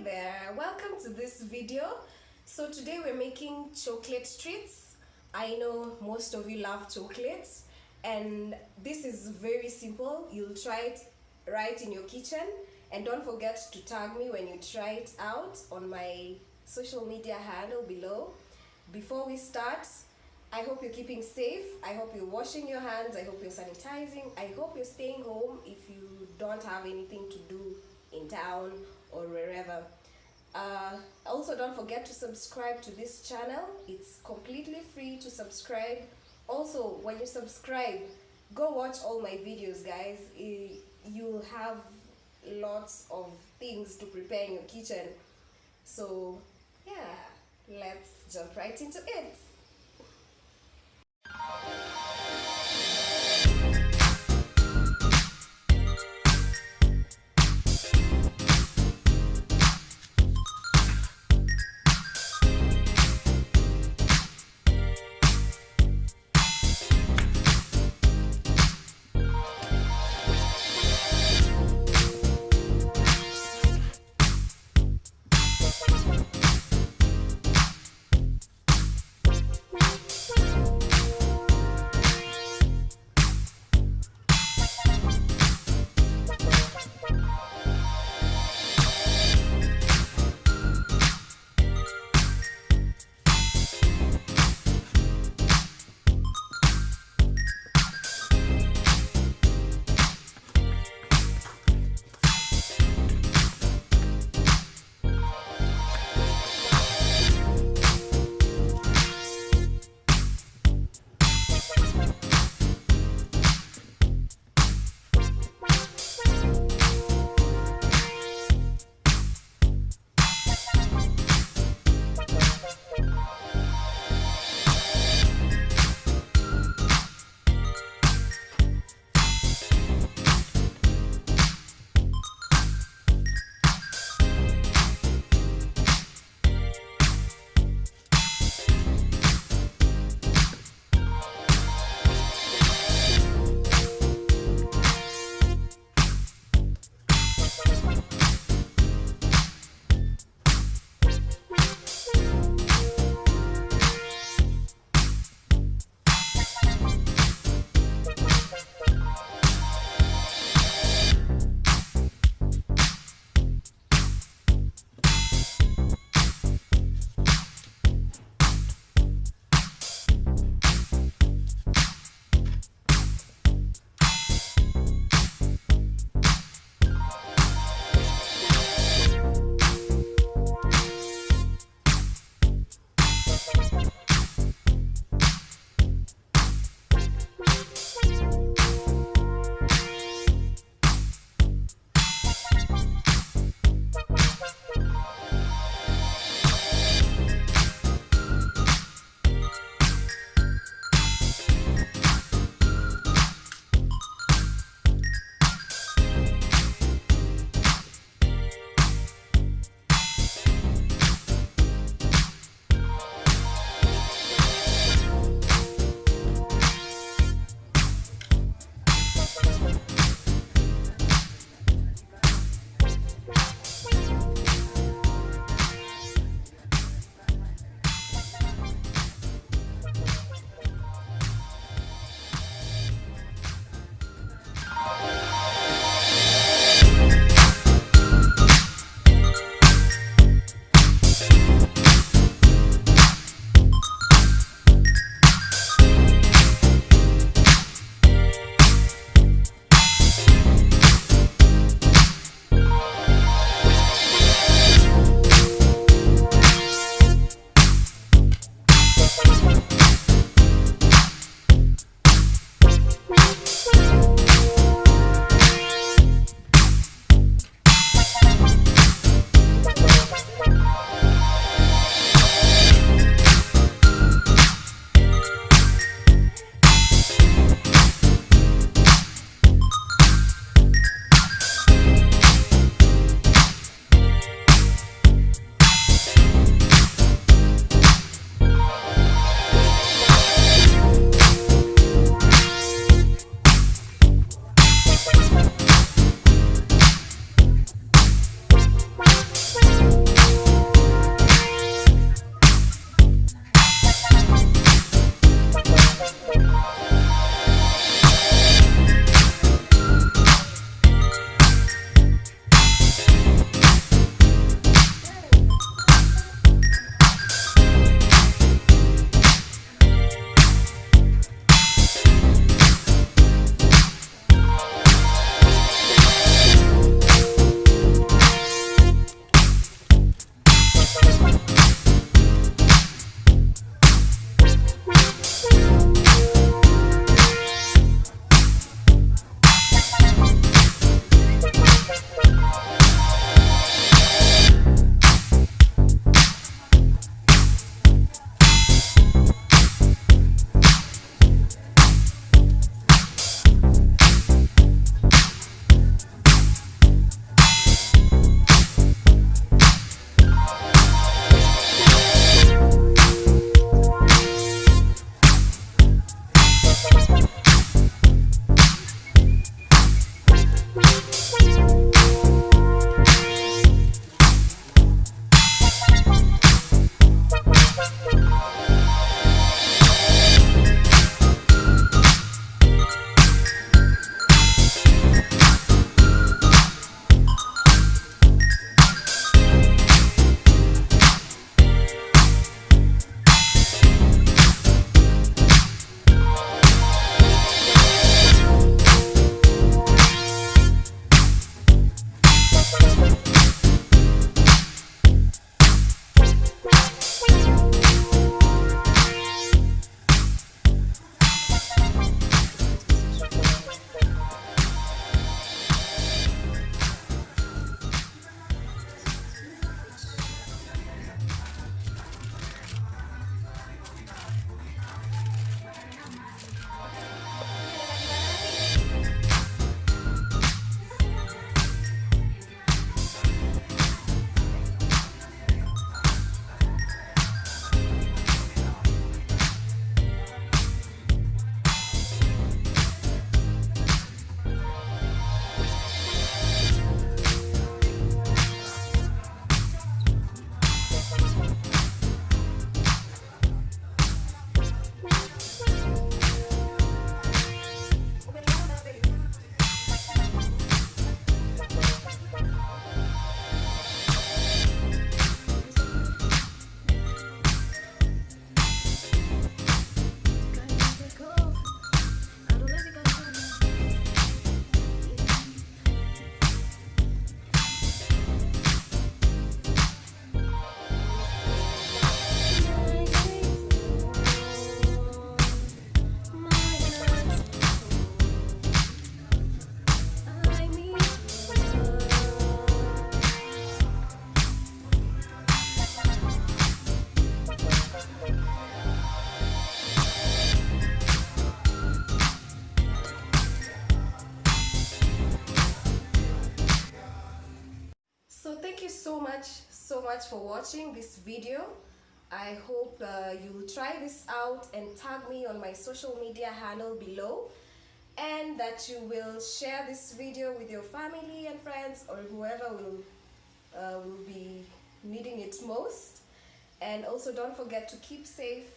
there, welcome to this video. So today we're making chocolate treats. I know most of you love chocolates and this is very simple. You'll try it right in your kitchen and don't forget to tag me when you try it out on my social media handle below. Before we start, I hope you're keeping safe. I hope you're washing your hands. I hope you're sanitizing. I hope you're staying home if you don't have anything to do in town or wherever. Also, don't forget to subscribe to this channel. It's completely free to subscribe. Also, when you subscribe, go watch all my videos, guys. You'll have lots of things to prepare in your kitchen. So, yeah, let's jump right into it. so much for watching this video. I hope you'll try this out and tag me on my social media handle below, and that you will share this video with your family and friends, or whoever will be needing it most. And also, don't forget to keep safe.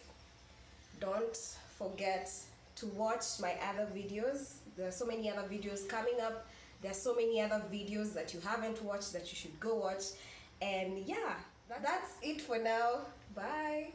Don't forget to watch my other videos. There are so many other videos coming up. There are so many other videos that you haven't watched that you should go watch. And yeah, that's it for now. Bye.